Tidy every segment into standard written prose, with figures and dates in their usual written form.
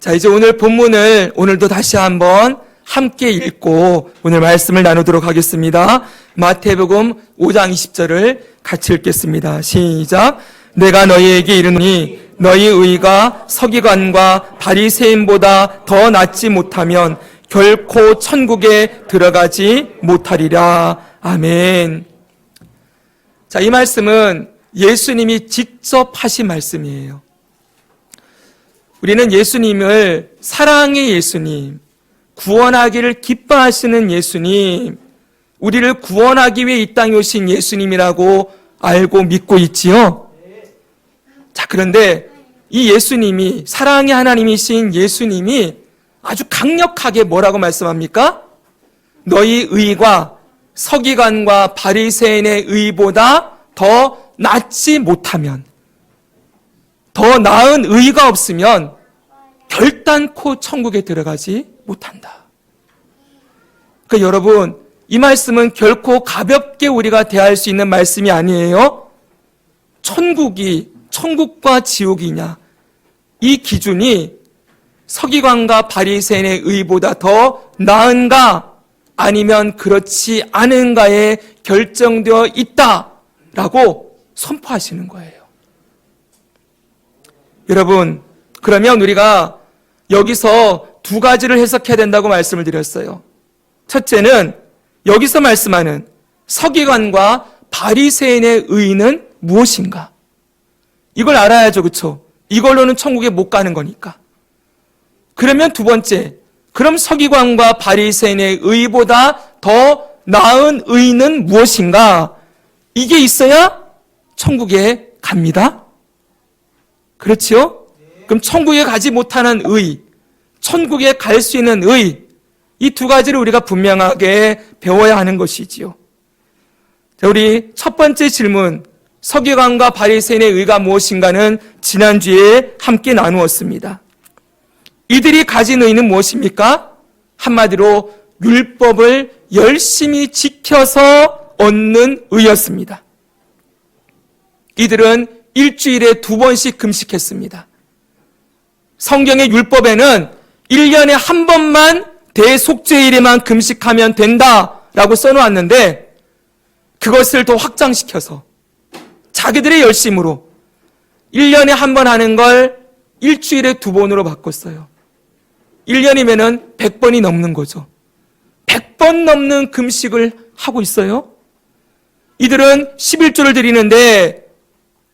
자, 이제 오늘 본문을 오늘도 다시 한번 함께 읽고 오늘 말씀을 나누도록 하겠습니다. 마태복음 5장 20절을 같이 읽겠습니다. 시작. 내가 너희에게 이르노니 너희 의가 서기관과 바리새인보다 더 낫지 못하면 결코 천국에 들어가지 못하리라. 아멘. 자, 이 말씀은 예수님이 직접 하신 말씀이에요. 우리는 예수님을 사랑의 예수님, 구원하기를 기뻐하시는 예수님, 우리를 구원하기 위해 이 땅에 오신 예수님이라고 알고 믿고 있지요. 자, 그런데 이 예수님이, 사랑의 하나님이신 예수님이 아주 강력하게 뭐라고 말씀합니까? 너희 의가 서기관과 바리새인의 의보다 더 낫지 못하면, 더 나은 의가 없으면 결단코 천국에 들어가지 못한다. 그러니까 여러분, 이 말씀은 결코 가볍게 우리가 대할 수 있는 말씀이 아니에요. 천국과 지옥이냐, 이 기준이 서기관과 바리새인의 의보다 더 나은가 아니면 그렇지 않은가에 결정되어 있다라고 선포하시는 거예요. 여러분, 그러면 우리가 여기서 두 가지를 해석해야 된다고 말씀을 드렸어요. 첫째는 여기서 말씀하는 서기관과 바리새인의 의는 무엇인가? 이걸 알아야죠, 그렇죠? 이걸로는 천국에 못 가는 거니까. 그러면 두 번째, 그럼 서기관과 바리새인의 의보다 더 나은 의는 무엇인가? 이게 있어야 천국에 갑니다. 그렇지요? 그럼 천국에 가지 못하는 의, 천국에 갈 수 있는 의, 이 두 가지를 우리가 분명하게 배워야 하는 것이지요. 자, 우리 첫 번째 질문, 서기관과 바리새인의 의가 무엇인가는 지난주에 함께 나누었습니다. 이들이 가진 의는 무엇입니까? 한마디로 율법을 열심히 지켜서 얻는 의였습니다. 이들은 일주일에 2번씩 금식했습니다. 성경의 율법에는 1년에 한 번만 대속죄일에만 금식하면 된다라고 써놓았는데 그것을 더 확장시켜서 자기들의 열심으로 1년에 한 번 하는 걸 일주일에 2번으로 바꿨어요. 1년이면은 100번이 넘는 거죠. 100번 넘는 금식을 하고 있어요. 이들은 11조를 드리는데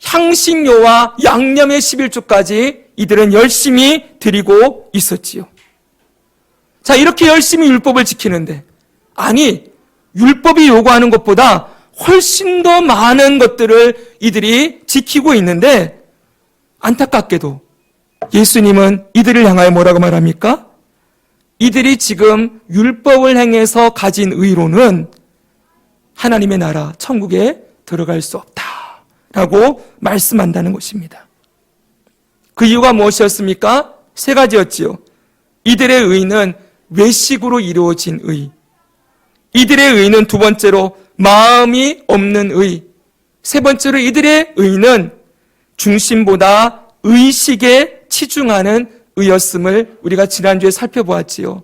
향신료와 양념의 11조까지 이들은 열심히 드리고 있었지요. 자, 이렇게 열심히 율법을 지키는데, 아니, 율법이 요구하는 것보다 훨씬 더 많은 것들을 이들이 지키고 있는데, 안타깝게도 예수님은 이들을 향하여 뭐라고 말합니까? 이들이 지금 율법을 행해서 가진 의로는 하나님의 나라, 천국에 들어갈 수 없다라고 말씀한다는 것입니다. 그 이유가 무엇이었습니까? 3가지였지요. 이들의 의는 외식으로 이루어진 의, 이들의 의는 두 번째로 마음이 없는 의, 세 번째로 이들의 의는 중심보다 의식에 치중하는 의였음을 우리가 지난주에 살펴보았지요.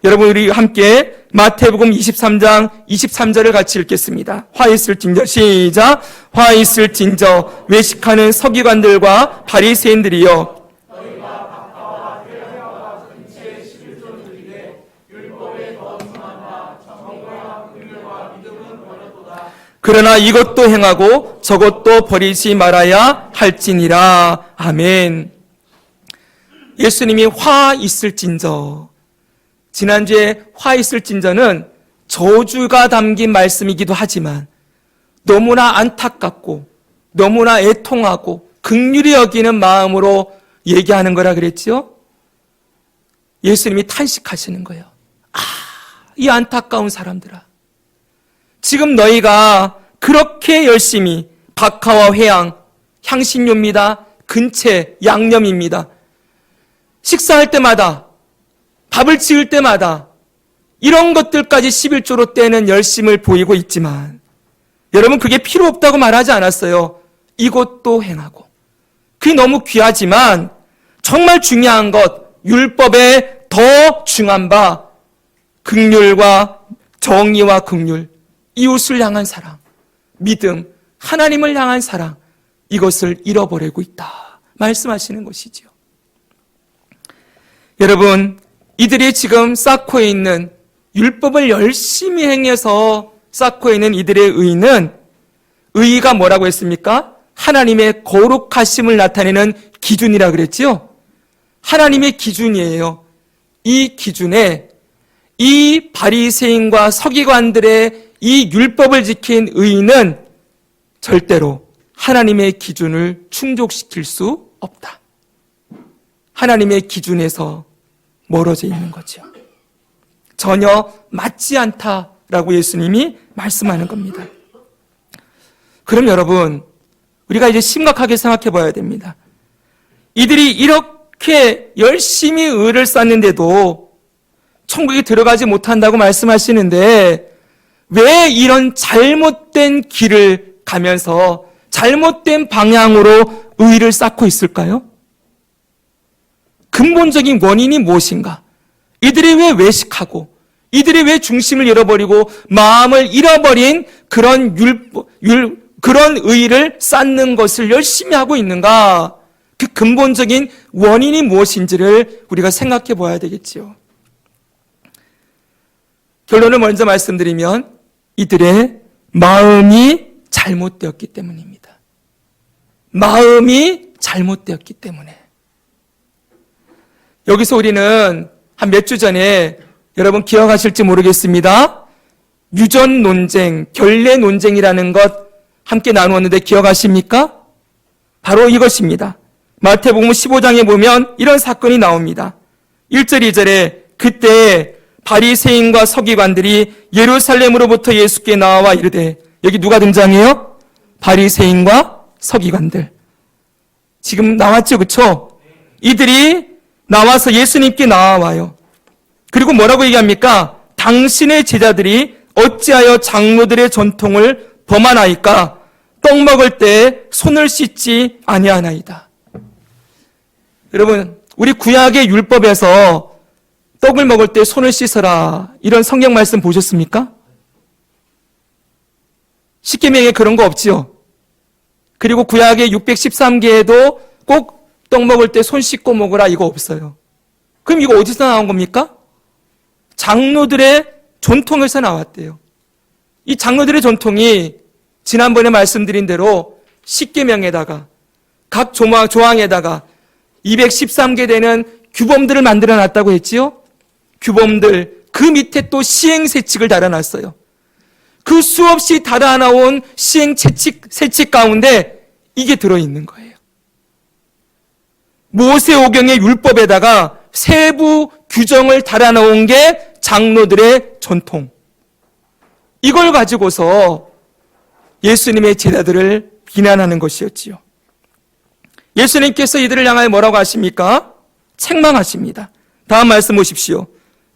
여러분, 우리 함께 마태복음 23장 23절을 같이 읽겠습니다. 화 있을진저, 시작. 화 있을진저 외식하는 서기관들과 바리새인들이여, 그러나 이것도 행하고 저것도 버리지 말아야 할지니라. 아멘. 예수님이 화 있을진저, 지난주에 화 있을진저는 저주가 담긴 말씀이기도 하지만 너무나 안타깝고 너무나 애통하고 긍휼히 여기는 마음으로 얘기하는 거라 그랬지요. 예수님이 탄식하시는 거예요. 아, 이 안타까운 사람들아, 지금 너희가 그렇게 열심히 박하와 회향, 향신료입니다, 근채, 양념입니다, 식사할 때마다, 밥을 지을 때마다 이런 것들까지 11조로 떼는 열심을 보이고 있지만 여러분, 그게 필요 없다고 말하지 않았어요. 이것도 행하고, 그게 너무 귀하지만 정말 중요한 것, 율법에 더 중요한 바 긍휼과 정의와 긍휼, 이웃을 향한 사랑, 믿음, 하나님을 향한 사랑, 이것을 잃어버리고 있다 말씀하시는 것이지요. 여러분, 이들이 지금 쌓고 있는 율법을 열심히 행해서 쌓고 있는 이들의 의는, 의가 뭐라고 했습니까? 하나님의 거룩하심을 나타내는 기준이라 그랬지요. 하나님의 기준이에요. 이 기준에 이 바리새인과 서기관들의 이 율법을 지킨 의인은 절대로 하나님의 기준을 충족시킬 수 없다. 하나님의 기준에서 멀어져 있는 거죠. 전혀 맞지 않다라고 예수님이 말씀하는 겁니다. 그럼 여러분, 우리가 이제 심각하게 생각해 봐야 됩니다. 이들이 이렇게 열심히 의를 쌓는데도 천국에 들어가지 못한다고 말씀하시는데 왜 이런 잘못된 길을 가면서 잘못된 방향으로 의를 쌓고 있을까요? 근본적인 원인이 무엇인가? 이들이 왜 외식하고 이들이 왜 중심을 잃어버리고 마음을 잃어버린 그런 그런 의를 쌓는 것을 열심히 하고 있는가? 그 근본적인 원인이 무엇인지를 우리가 생각해 봐야 되겠지요. 결론을 먼저 말씀드리면 이들의 마음이 잘못되었기 때문입니다. 마음이 잘못되었기 때문에. 여기서 우리는 한 몇 주 전에 여러분 기억하실지 모르겠습니다. 유전 논쟁, 결례 논쟁이라는 것 함께 나누었는데 기억하십니까? 바로 이것입니다. 마태복음 15장에 보면 이런 사건이 나옵니다. 1절, 2절에 그때 바리새인과 서기관들이 예루살렘으로부터 예수께 나와 이르되, 여기 누가 등장해요? 바리새인과 서기관들. 지금 나왔죠, 그렇죠? 이들이 나와서 예수님께 나와요. 그리고 뭐라고 얘기합니까? 당신의 제자들이 어찌하여 장로들의 전통을 범하나이까? 떡 먹을 때 손을 씻지 아니하나이다. 여러분, 우리 구약의 율법에서 떡을 먹을 때 손을 씻어라, 이런 성경 말씀 보셨습니까? 십계명에 그런 거 없지요. 그리고 구약의 613개에도 꼭 떡 먹을 때 손 씻고 먹으라, 이거 없어요. 그럼 이거 어디서 나온 겁니까? 장로들의 전통에서 나왔대요. 이 장로들의 전통이 지난번에 말씀드린 대로 십계명에다가 각 조항에다가 213개 되는 규범들을 만들어 놨다고 했지요. 규범들, 그 밑에 또 시행세칙을 달아놨어요. 그 수없이 달아나온 시행세칙 가운데 이게 들어있는 거예요. 모세오경의 율법에다가 세부 규정을 달아놓은 게 장로들의 전통. 이걸 가지고서 예수님의 제자들을 비난하는 것이었지요. 예수님께서 이들을 향하여 뭐라고 하십니까? 책망하십니다. 다음 말씀 보십시오.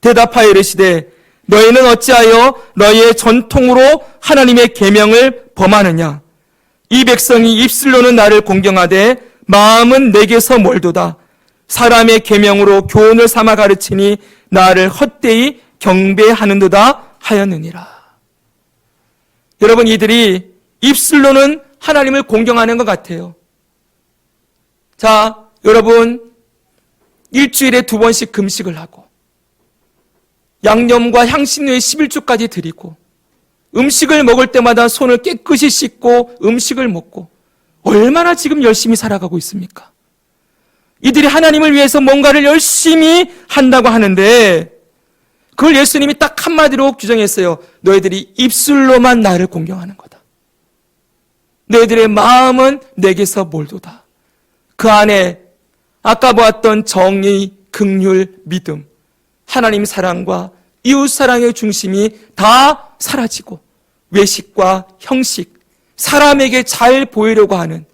대답하여 이르시되 너희는 어찌하여 너희의 전통으로 하나님의 계명을 범하느냐? 이 백성이 입술로는 나를 공경하되 마음은 내게서 멀도다. 사람의 계명으로 교훈을 삼아 가르치니 나를 헛되이 경배하는도다 하였느니라. 여러분, 이들이 입술로는 하나님을 공경하는 것 같아요. 자, 여러분, 일주일에 2번씩 금식을 하고 양념과 향신료의 11조까지 드리고 음식을 먹을 때마다 손을 깨끗이 씻고 음식을 먹고 얼마나 지금 열심히 살아가고 있습니까? 이들이 하나님을 위해서 뭔가를 열심히 한다고 하는데 그걸 예수님이 딱 한마디로 규정했어요. 너희들이 입술로만 나를 공경하는 거다. 너희들의 마음은 내게서 멀도다. 그 안에 아까 보았던 정의, 긍휼, 믿음, 하나님 사랑과 이웃 사랑의 중심이 다 사라지고 외식과 형식, 사람에게 잘 보이려고 하는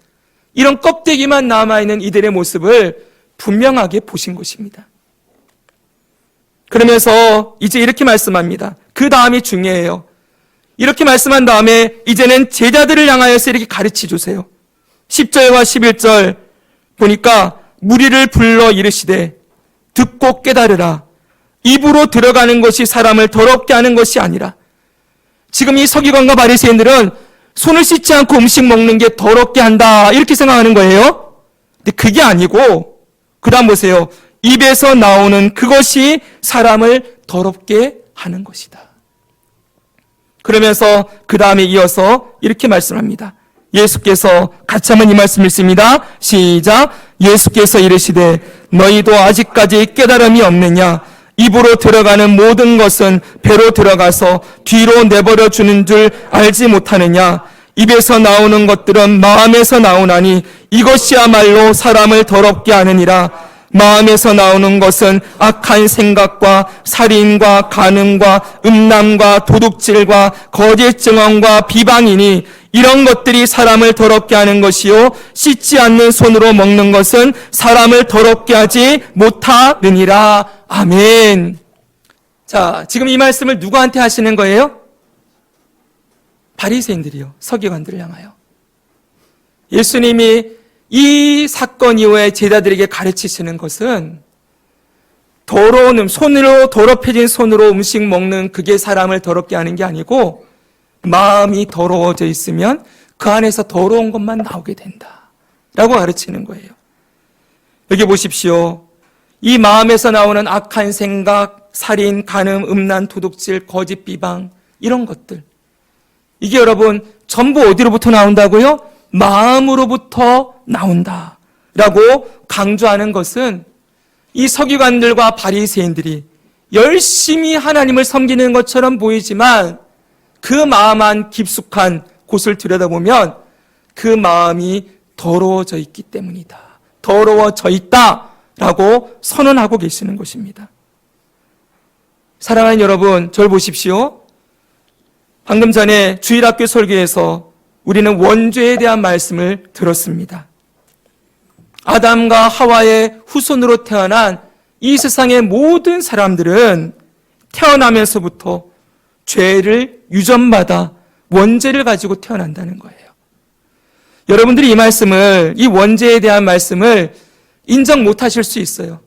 이런 껍데기만 남아있는 이들의 모습을 분명하게 보신 것입니다. 그러면서 이제 이렇게 말씀합니다. 그 다음이 중요해요. 이렇게 말씀한 다음에 이제는 제자들을 향하여서 이렇게 가르쳐 주세요. 10절과 11절 보니까 무리를 불러 이르시되 듣고 깨달으라. 입으로 들어가는 것이 사람을 더럽게 하는 것이 아니라. 지금 이 서기관과 바리새인들은 손을 씻지 않고 음식 먹는 게 더럽게 한다 이렇게 생각하는 거예요. 근데 그게 아니고 그 다음 보세요. 입에서 나오는 그것이 사람을 더럽게 하는 것이다. 그러면서 그 다음에 이어서 이렇게 말씀합니다. 예수께서 같이 한번 이 말씀 읽습니다. 시작. 예수께서 이르시되 너희도 아직까지 깨달음이 없느냐. 입으로 들어가는 모든 것은 배로 들어가서 뒤로 내버려 주는 줄 알지 못하느냐. 입에서 나오는 것들은 마음에서 나오나니 이것이야말로 사람을 더럽게 하느니라. 마음에서 나오는 것은 악한 생각과 살인과 간음과 음란과 도둑질과 거짓 증언과 비방이니 이런 것들이 사람을 더럽게 하는 것이요 씻지 않는 손으로 먹는 것은 사람을 더럽게 하지 못하느니라. 아멘. 자, 지금 이 말씀을 누구한테 하시는 거예요? 바리새인들이요. 서기관들을 향하여. 예수님이 이 사건 이후에 제자들에게 가르치시는 것은 더러운 손으로 더럽혀진 손으로 음식 먹는 그게 사람을 더럽게 하는 게 아니고 마음이 더러워져 있으면 그 안에서 더러운 것만 나오게 된다 라고 가르치는 거예요. 여기 보십시오. 이 마음에서 나오는 악한 생각, 살인, 간음, 음란, 도둑질, 거짓 비방 이런 것들 이게 여러분 전부 어디로부터 나온다고요? 마음으로부터 나온다 라고 강조하는 것은 이 서기관들과 바리새인들이 열심히 하나님을 섬기는 것처럼 보이지만 그 마음 안 깊숙한 곳을 들여다보면 그 마음이 더러워져 있기 때문이다. 더러워져 있다라고 선언하고 계시는 것입니다. 사랑하는 여러분, 저를 보십시오. 방금 전에 주일학교 설교에서 우리는 원죄에 대한 말씀을 들었습니다. 아담과 하와의 후손으로 태어난 이 세상의 모든 사람들은 태어나면서부터 죄를 유전받아 원죄를 가지고 태어난다는 거예요. 여러분들이 이 말씀을, 이 원죄에 대한 말씀을 인정 못 하실 수 있어요.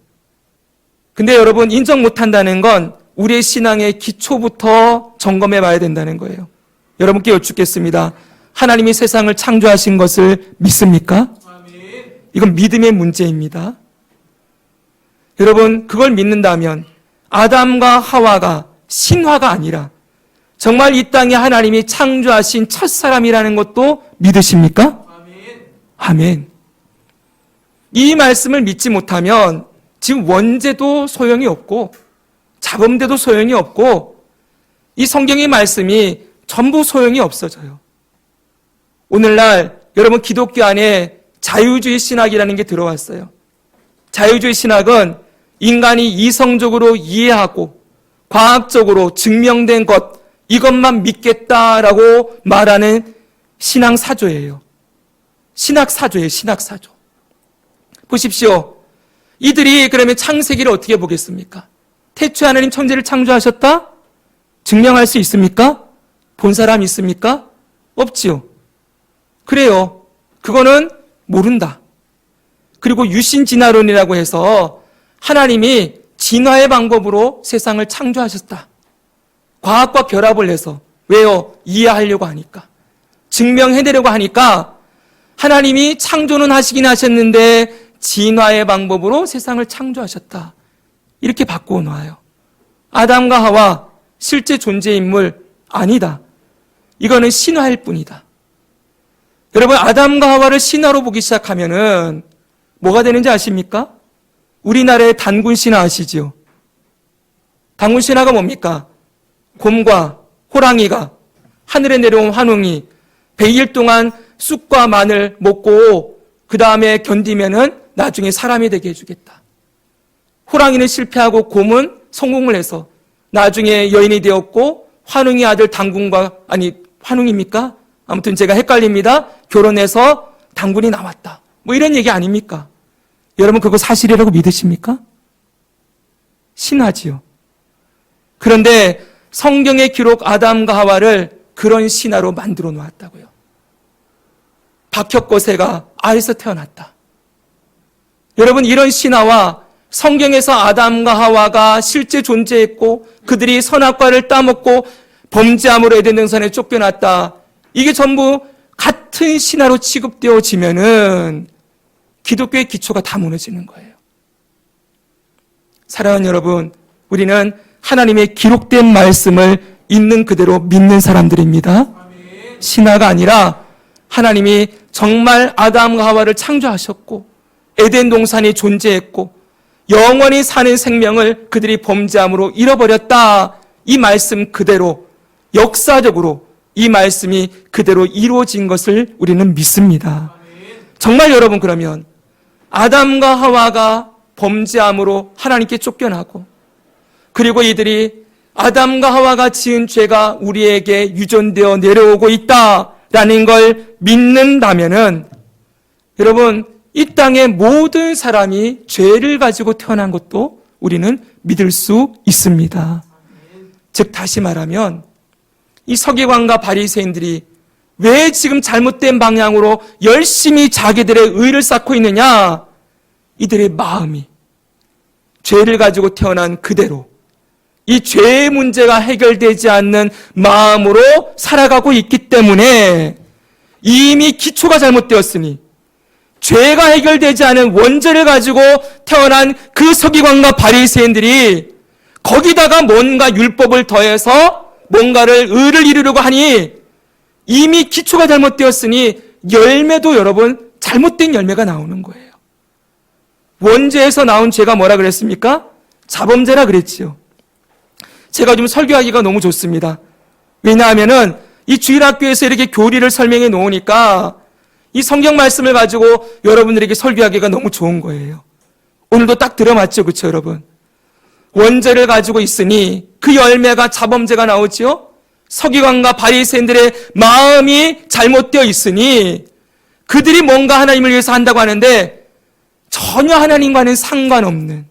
근데 여러분, 인정 못 한다는 건 우리의 신앙의 기초부터 점검해 봐야 된다는 거예요. 여러분께 여쭙겠습니다. 하나님이 세상을 창조하신 것을 믿습니까? 이건 믿음의 문제입니다. 여러분, 그걸 믿는다면 아담과 하와가 신화가 아니라 정말 이 땅에 하나님이 창조하신 첫사람이라는 것도 믿으십니까? 아멘. 이 말씀을 믿지 못하면 지금 원죄도 소용이 없고 자범죄도 소용이 없고 이 성경의 말씀이 전부 소용이 없어져요. 오늘날 여러분 기독교 안에 자유주의 신학이라는 게 들어왔어요. 자유주의 신학은 인간이 이성적으로 이해하고 과학적으로 증명된 것 이것만 믿겠다라고 말하는 신앙사조예요. 신학사조예요. 신학사조. 보십시오. 이들이 그러면 창세기를 어떻게 보겠습니까? 태초에 하나님 천지를 창조하셨다? 증명할 수 있습니까? 본 사람 있습니까? 없지요. 그래요. 그거는 모른다. 그리고 유신진화론이라고 해서 하나님이 진화의 방법으로 세상을 창조하셨다. 과학과 결합을 해서. 왜요? 이해하려고 하니까. 증명해내려고 하니까 하나님이 창조는 하시긴 하셨는데 진화의 방법으로 세상을 창조하셨다. 이렇게 바꾸어 놓아요. 아담과 하와 실제 존재 인물 아니다. 이거는 신화일 뿐이다. 여러분, 아담과 하와를 신화로 보기 시작하면은 뭐가 되는지 아십니까? 우리나라의 단군 신화 아시죠? 단군 신화가 뭡니까? 곰과 호랑이가 하늘에 내려온 환웅이 100일 동안 쑥과 마늘 먹고 그 다음에 견디면은 나중에 사람이 되게 해주겠다. 호랑이는 실패하고 곰은 성공을 해서 나중에 여인이 되었고 환웅이 아들 단군과 환웅입니까? 아무튼 제가 헷갈립니다. 결혼해서 단군이 나왔다. 뭐 이런 얘기 아닙니까? 여러분 그거 사실이라고 믿으십니까? 신화지요. 그런데 성경의 기록 아담과 하와를 그런 신화로 만들어 놓았다고요. 박혁거세가 알에서 태어났다. 여러분, 이런 신화와 성경에서 아담과 하와가 실제 존재했고 그들이 선악과를 따먹고 범죄함으로 에덴 동산에 쫓겨났다. 이게 전부 같은 신화로 취급되어지면은 기독교의 기초가 다 무너지는 거예요. 사랑하는 여러분, 우리는 하나님의 기록된 말씀을 있는 그대로 믿는 사람들입니다. 신화가 아니라 하나님이 정말 아담과 하와를 창조하셨고 에덴 동산이 존재했고 영원히 사는 생명을 그들이 범죄함으로 잃어버렸다. 이 말씀 그대로 역사적으로 이 말씀이 그대로 이루어진 것을 우리는 믿습니다. 정말 여러분, 그러면 아담과 하와가 범죄함으로 하나님께 쫓겨나고 그리고 이들이 아담과 하와가 지은 죄가 우리에게 유전되어 내려오고 있다라는 걸 믿는다면은 여러분, 이 땅의 모든 사람이 죄를 가지고 태어난 것도 우리는 믿을 수 있습니다. 즉 다시 말하면 이 서기관과 바리새인들이 왜 지금 잘못된 방향으로 열심히 자기들의 의를 쌓고 있느냐? 이들의 마음이 죄를 가지고 태어난 그대로 이 죄의 문제가 해결되지 않는 마음으로 살아가고 있기 때문에 이미 기초가 잘못되었으니 죄가 해결되지 않은 원죄를 가지고 태어난 그 서기관과 바리새인들이 거기다가 뭔가 율법을 더해서 뭔가를 의를 이루려고 하니 이미 기초가 잘못되었으니 열매도 여러분 잘못된 열매가 나오는 거예요. 원죄에서 나온 죄가 뭐라 그랬습니까? 자범죄라 그랬지요. 제가 좀 설교하기가 너무 좋습니다. 왜냐하면은 이 주일학교에서 이렇게 교리를 설명해 놓으니까 이 성경 말씀을 가지고 여러분들에게 설교하기가 너무 좋은 거예요. 오늘도 딱 들어맞죠, 그렇죠, 여러분? 원죄를 가지고 있으니 그 열매가 자범죄가 나오지요. 서기관과 바리새인들의 마음이 잘못되어 있으니 그들이 뭔가 하나님을 위해서 한다고 하는데 전혀 하나님과는 상관없는,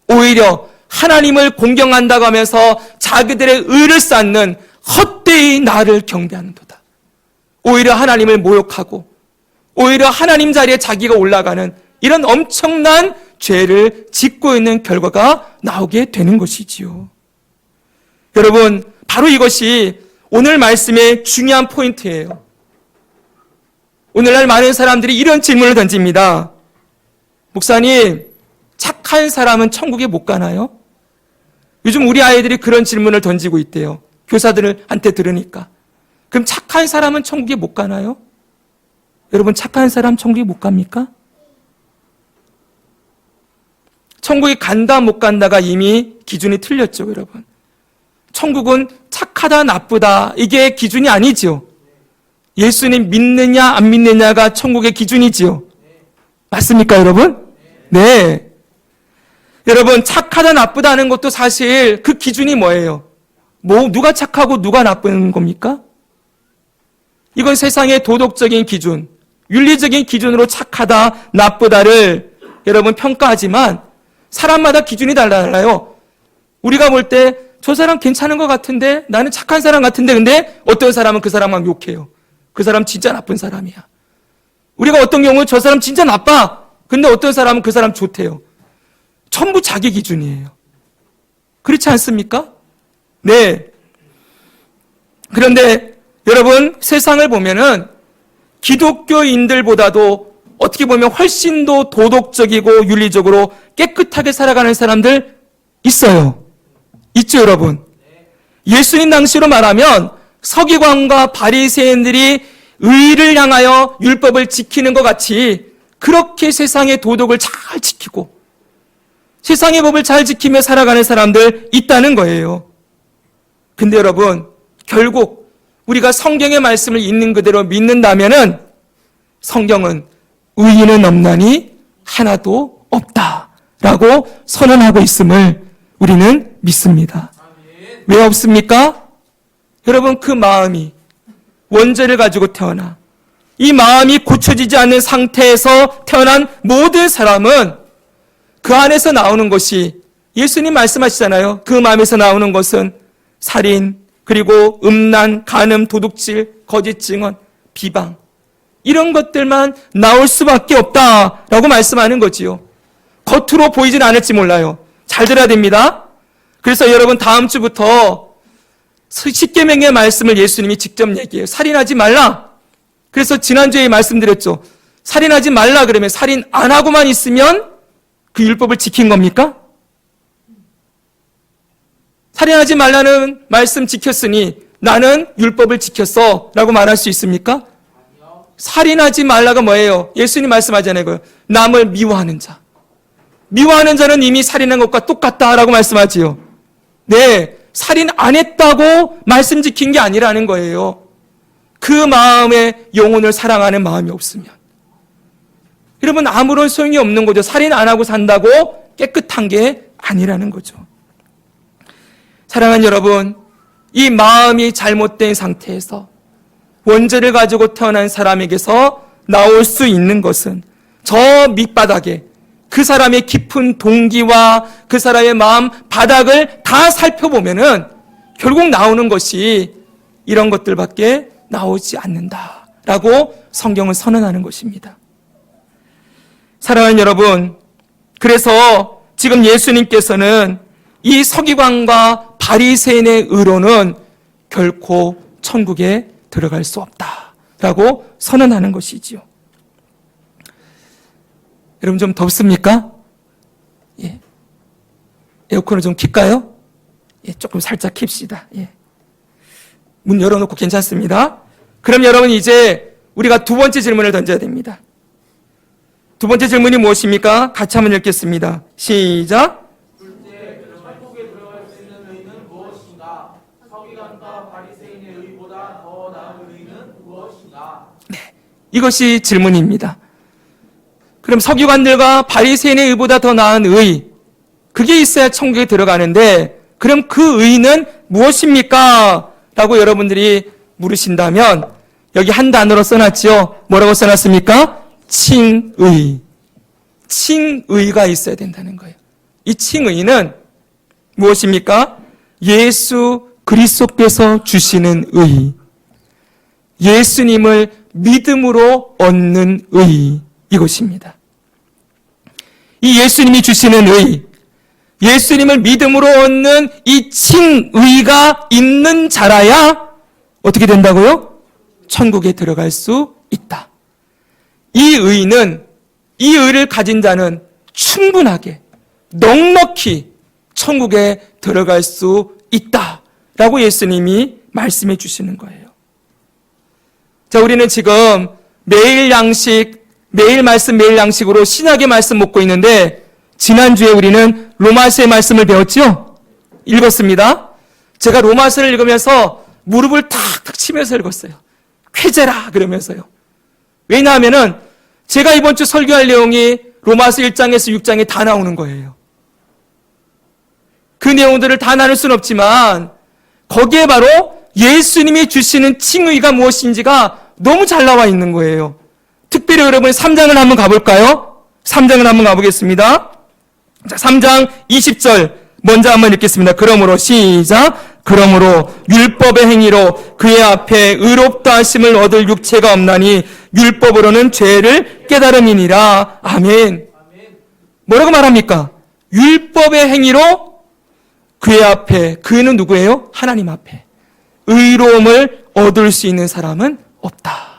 오히려 하나님을 공경한다고 하면서 자기들의 의를 쌓는 헛되이 나를 경배하는도다. 오히려 하나님을 모욕하고 오히려 하나님 자리에 자기가 올라가는 이런 엄청난 죄를 짓고 있는 결과가 나오게 되는 것이지요. 여러분, 바로 이것이 오늘 말씀의 중요한 포인트예요. 오늘날 많은 사람들이 이런 질문을 던집니다. 목사님, 착한 사람은 천국에 못 가나요? 요즘 우리 아이들이 그런 질문을 던지고 있대요. 교사들한테 들으니까. 그럼 착한 사람은 천국에 못 가나요? 여러분, 착한 사람 천국에 못 갑니까? 천국에 간다 못 간다가 이미 기준이 틀렸죠, 여러분. 천국은 착하다 나쁘다 이게 기준이 아니지요. 예수님 믿느냐 안 믿느냐가 천국의 기준이지요. 맞습니까, 여러분? 네. 여러분, 착하다 나쁘다 하는 것도 사실 그 기준이 뭐예요? 누가 착하고 누가 나쁜 겁니까? 이건 세상의 도덕적인 기준, 윤리적인 기준으로 착하다 나쁘다를 여러분 평가하지만 사람마다 기준이 달라요. 우리가 볼 때 저 사람 괜찮은 것 같은데, 나는 착한 사람 같은데, 근데 어떤 사람은 그 사람 막 욕해요. 그 사람 진짜 나쁜 사람이야. 우리가 어떤 경우는 저 사람 진짜 나빠. 근데 어떤 사람은 그 사람 좋대요. 전부 자기 기준이에요. 그렇지 않습니까? 네. 그런데 여러분, 세상을 보면은 기독교인들보다도 어떻게 보면 훨씬 더 도덕적이고 윤리적으로 깨끗하게 살아가는 사람들 있어요. 있죠, 여러분? 예수님 당시로 말하면 서기관과 바리새인들이 의를 향하여 율법을 지키는 것 같이 그렇게 세상의 도덕을 잘 지키고 세상의 법을 잘 지키며 살아가는 사람들 있다는 거예요. 근데 여러분, 결국 우리가 성경의 말씀을 있는 그대로 믿는다면은 성경은 의인은 없나니 하나도 없다라고 선언하고 있음을 우리는 믿습니다. 왜 없습니까? 여러분, 그 마음이 원죄를 가지고 태어나 이 마음이 고쳐지지 않는 상태에서 태어난 모든 사람은 그 안에서 나오는 것이 예수님 말씀하시잖아요. 그 마음에서 나오는 것은 살인, 그리고 음란, 간음, 도둑질, 거짓 증언, 비방 이런 것들만 나올 수밖에 없다라고 말씀하는 거지요. 겉으로 보이진 않을지 몰라요. 잘 들어야 됩니다. 그래서 여러분 다음 주부터 십계명의 말씀을 예수님이 직접 얘기해요. 살인하지 말라. 그래서 지난주에 말씀드렸죠. 살인하지 말라 그러면 살인 안 하고만 있으면 그 율법을 지킨 겁니까? 살인하지 말라는 말씀 지켰으니 나는 율법을 지켰어 라고 말할 수 있습니까? 살인하지 말라가 뭐예요? 예수님 말씀하잖아요. 남을 미워하는 자. 미워하는 자는 이미 살인한 것과 똑같다라고 말씀하지요. 네, 살인 안 했다고 말씀 지킨 게 아니라는 거예요. 그 마음에 영혼을 사랑하는 마음이 없으면. 여러분 아무런 소용이 없는 거죠. 살인 안 하고 산다고 깨끗한 게 아니라는 거죠. 사랑하는 여러분, 이 마음이 잘못된 상태에서 원죄를 가지고 태어난 사람에게서 나올 수 있는 것은 저 밑바닥에 그 사람의 깊은 동기와 그 사람의 마음 바닥을 다 살펴보면은 결국 나오는 것이 이런 것들밖에 나오지 않는다라고 성경은 선언하는 것입니다. 사랑하는 여러분, 그래서 지금 예수님께서는 이 서기관과 바리새인의 의로는 결코 천국에 들어갈 수 없다라고 선언하는 것이지요. 여러분 좀 덥습니까? 예. 에어컨을 좀 킬까요? 예, 조금 살짝 킵시다. 예. 문 열어놓고 괜찮습니다. 그럼 여러분 이제 우리가 두 번째 질문을 던져야 됩니다. 두 번째 질문이 무엇입니까? 같이 한번 읽겠습니다. 시작. 둘째, 천국에 들어갈 수 있는 의는 무엇인가? 서기관과 바리새인의 의보다 더 나은 의는 무엇인가? 네, 이것이 질문입니다. 그럼 서기관들과 바리새인의 의보다 더 나은 의, 그게 있어야 천국에 들어가는데 그럼 그 의는 무엇입니까? 라고 여러분들이 물으신다면 여기 한 단어로 써놨죠. 뭐라고 써놨습니까? 칭의. 칭의가 있어야 된다는 거예요. 이 칭의는 무엇입니까? 예수 그리스도께서 주시는 의. 예수님을 믿음으로 얻는 의. 이것입니다. 이 예수님이 주시는 의, 예수님을 믿음으로 얻는 이 칭의가 있는 자라야 어떻게 된다고요? 천국에 들어갈 수 있다. 이 의는, 이 의를 가진 자는 충분하게, 넉넉히 천국에 들어갈 수 있다라고 예수님이 말씀해 주시는 거예요. 자, 우리는 지금 매일 양식, 매일 말씀, 매일 양식으로 신약의 말씀 먹고 있는데 지난주에 우리는 로마서의 말씀을 배웠죠? 읽었습니다. 제가 로마서를 읽으면서 무릎을 탁탁 치면서 읽었어요. 쾌재라 그러면서요. 왜냐하면은 제가 이번 주 설교할 내용이 로마서 1장에서 6장에 다 나오는 거예요. 그 내용들을 다 나눌 수는 없지만 거기에 바로 예수님이 주시는 칭의가 무엇인지가 너무 잘 나와 있는 거예요. 특별히 여러분 3장을 한번 가볼까요? 3장을 한번 가보겠습니다. 자, 3장 20절 먼저 한번 읽겠습니다. 그러므로 시작. 그러므로 율법의 행위로 그의 앞에 의롭다 하심을 얻을 육체가 없나니 율법으로는 죄를 깨달음이니라. 아멘. 뭐라고 말합니까? 율법의 행위로 그의 앞에, 그는 누구예요? 하나님 앞에 의로움을 얻을 수 있는 사람은 없다.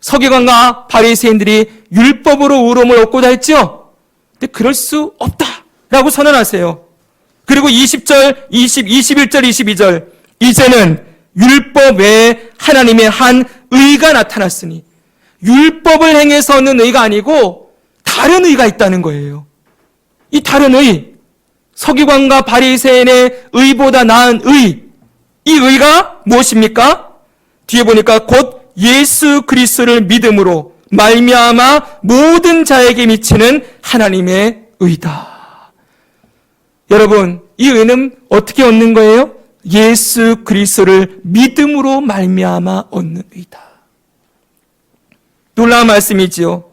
서기관과 바리새인들이 율법으로 의로움을 얻고자 했죠? 근데 그럴 수 없다라고 선언하세요. 그리고 20절, 21절, 22절 이제는 율법 외에 하나님의 한 의가 나타났으니 율법을 행해서 얻는 의가 아니고 다른 의가 있다는 거예요. 이 다른 의, 서기관과 바리새인의 의보다 나은 의, 이 의가 무엇입니까? 뒤에 보니까 곧 예수 그리스도를 믿음으로 말미암아 모든 자에게 미치는 하나님의 의다. 여러분, 이 의는 어떻게 얻는 거예요? 예수 그리스도를 믿음으로 말미암아 얻는 의다. 놀라운 말씀이지요.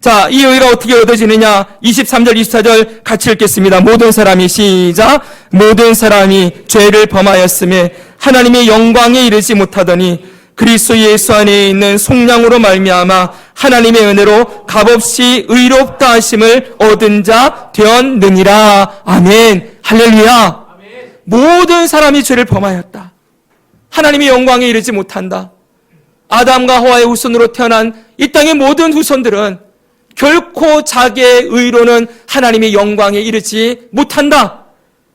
자, 이 의가 어떻게 얻어지느냐? 23절, 24절 같이 읽겠습니다. 모든 사람이 시작. 모든 사람이 죄를 범하였음에 하나님의 영광에 이르지 못하더니 그리스도 예수 안에 있는 속량으로 말미암아 하나님의 은혜로 값없이 의롭다 하심을 얻은 자 되었느니라. 아멘. 할렐루야. 모든 사람이 죄를 범하였다. 하나님의 영광에 이르지 못한다. 아담과 하와의 후손으로 태어난 이 땅의 모든 후손들은 결코 자기의 의로는 하나님의 영광에 이르지 못한다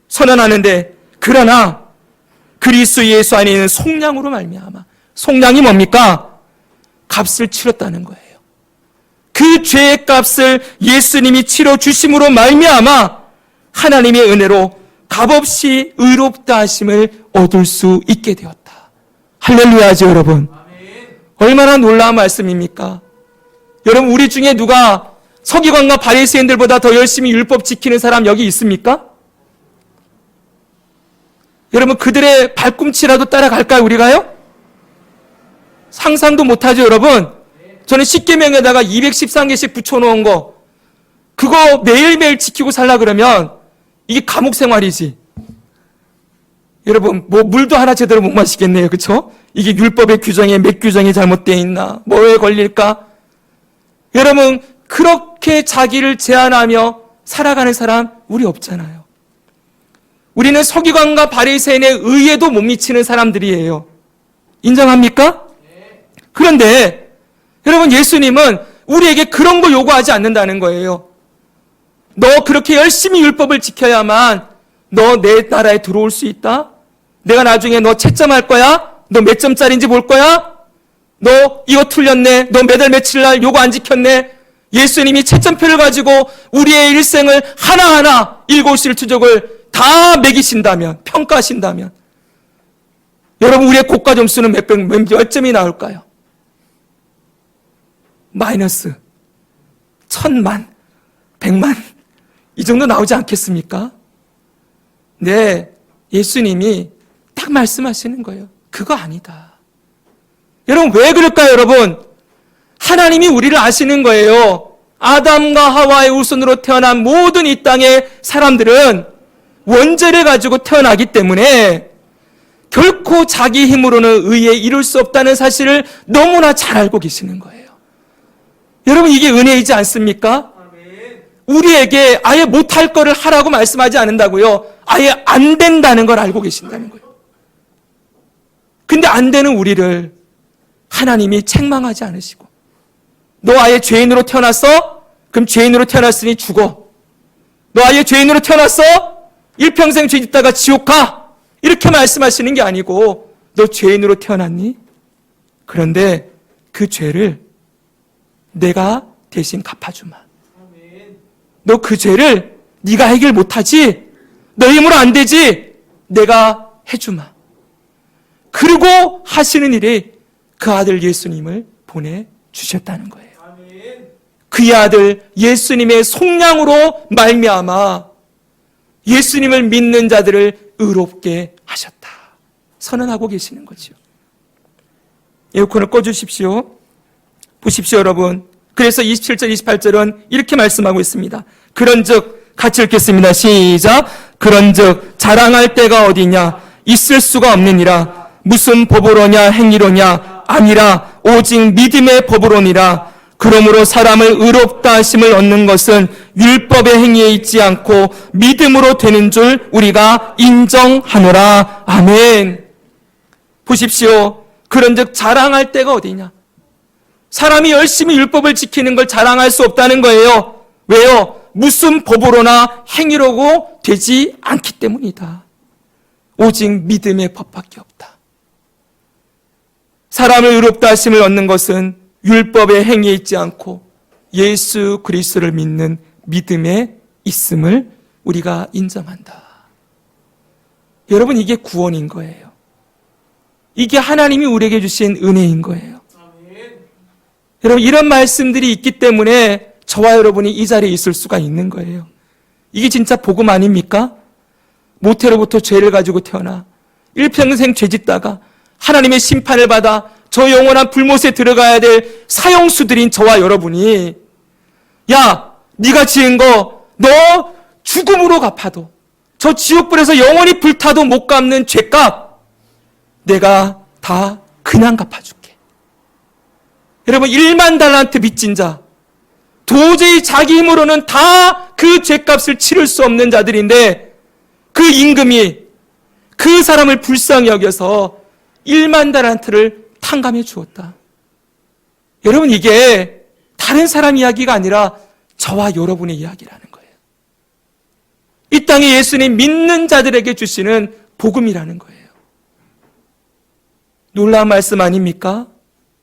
선언하는데, 그러나 그리스도 예수 안에 있는 속량으로 말미암아, 속량이 뭡니까? 값을 치렀다는 거예요. 그 죄의 값을 예수님이 치러 주심으로 말미암아 하나님의 은혜로 값없이 의롭다 하심을 얻을 수 있게 되었다. 할렐루야죠, 여러분. 얼마나 놀라운 말씀입니까? 여러분, 우리 중에 누가 서기관과 바리새인들보다 더 열심히 율법 지키는 사람 여기 있습니까? 여러분, 그들의 발꿈치라도 따라갈까요, 우리가요? 상상도 못하죠, 여러분. 저는 10계명에다가 213개씩 붙여놓은 거, 그거 매일매일 지키고 살라 그러면 이게 감옥 생활이지. 여러분, 뭐 물도 하나 제대로 못 마시겠네요, 그렇죠? 이게 율법의 규정에 몇 규정이 잘못되어 있나, 뭐에 걸릴까? 여러분, 그렇게 자기를 제한하며 살아가는 사람 우리 없잖아요. 우리는 서기관과 바리새인의 의에도 못 미치는 사람들이에요. 인정합니까? 그런데 여러분, 예수님은 우리에게 그런 거 요구하지 않는다는 거예요. 너 그렇게 열심히 율법을 지켜야만 너 내 나라에 들어올 수 있다? 내가 나중에 너 채점할 거야? 너 몇 점짜리인지 볼 거야? 너 이거 틀렸네? 너 몇 월 며칠 날 요거 안 지켰네? 예수님이 채점표를 가지고 우리의 일생을 하나하나 일곱일투족을 다 매기신다면, 평가하신다면, 여러분, 우리의 고가 점수는 몇 점이 나올까요? 마이너스 1000만, 100만 이 정도 나오지 않겠습니까? 네, 예수님이 딱 말씀하시는 거예요. 그거 아니다. 여러분, 왜 그럴까요, 여러분? 하나님이 우리를 아시는 거예요. 아담과 하와의 후손으로 태어난 모든 이 땅의 사람들은 원죄를 가지고 태어나기 때문에 결코 자기 힘으로는 의에 이룰 수 없다는 사실을 너무나 잘 알고 계시는 거예요. 여러분, 이게 은혜이지 않습니까? 우리에게 아예 못할 거를 하라고 말씀하지 않는다고요. 아예 안 된다는 걸 알고 계신다는 거예요. 근데 안 되는 우리를 하나님이 책망하지 않으시고, 너 아예 죄인으로 태어났어? 그럼 죄인으로 태어났으니 죽어. 너 아예 죄인으로 태어났어? 일평생 죄 짓다가 지옥 가. 이렇게 말씀하시는 게 아니고, 너 죄인으로 태어났니? 그런데 그 죄를 내가 대신 갚아주마. 너 그 죄를 네가 해결 못하지? 너 힘으로 안 되지? 내가 해주마. 그리고 하시는 일이 그 아들 예수님을 보내주셨다는 거예요. 그의 아들 예수님의 속량으로 말미암아 예수님을 믿는 자들을 의롭게 하셨다 선언하고 계시는 거죠. 에어컨을 꺼주십시오. 보십시오, 여러분. 그래서 27절, 28절은 이렇게 말씀하고 있습니다. 그런즉, 같이 읽겠습니다. 시작. 그런즉 자랑할 때가 어디냐? 있을 수가 없느니라. 무슨 법으로냐 행위로냐? 아니라 오직 믿음의 법으로니라. 그러므로 사람을 의롭다 하심을 얻는 것은 율법의 행위에 있지 않고 믿음으로 되는 줄 우리가 인정하노라. 아멘. 보십시오. 그런즉 자랑할 때가 어디냐? 사람이 열심히 율법을 지키는 걸 자랑할 수 없다는 거예요. 왜요? 무슨 법으로나 행위로고 되지 않기 때문이다. 오직 믿음의 법밖에 없다. 사람을 의롭다 하심을 얻는 것은 율법의 행위에 있지 않고 예수 그리스도를 믿는 믿음에 있음을 우리가 인정한다. 여러분, 이게 구원인 거예요. 이게 하나님이 우리에게 주신 은혜인 거예요. 여러분, 이런 말씀들이 있기 때문에 저와 여러분이 이 자리에 있을 수가 있는 거예요. 이게 진짜 복음 아닙니까? 모태로부터 죄를 가지고 태어나 일평생 죄 짓다가 하나님의 심판을 받아 저 영원한 불못에 들어가야 될 사형수들인 저와 여러분이, 야, 네가 지은 거 너 죽음으로 갚아도, 저 지옥불에서 영원히 불타도 못 갚는 죄값 내가 다 그냥 갚아줄게. 여러분, 1만 달란트 빚진 자, 도저히 자기 힘으로는 다 그 죄값을 치를 수 없는 자들인데 그 임금이 그 사람을 불쌍히 여겨서 1만 달란트를 탕감해 주었다. 여러분, 이게 다른 사람 이야기가 아니라 저와 여러분의 이야기라는 거예요. 이 땅에 예수님 믿는 자들에게 주시는 복음이라는 거예요. 놀라운 말씀 아닙니까?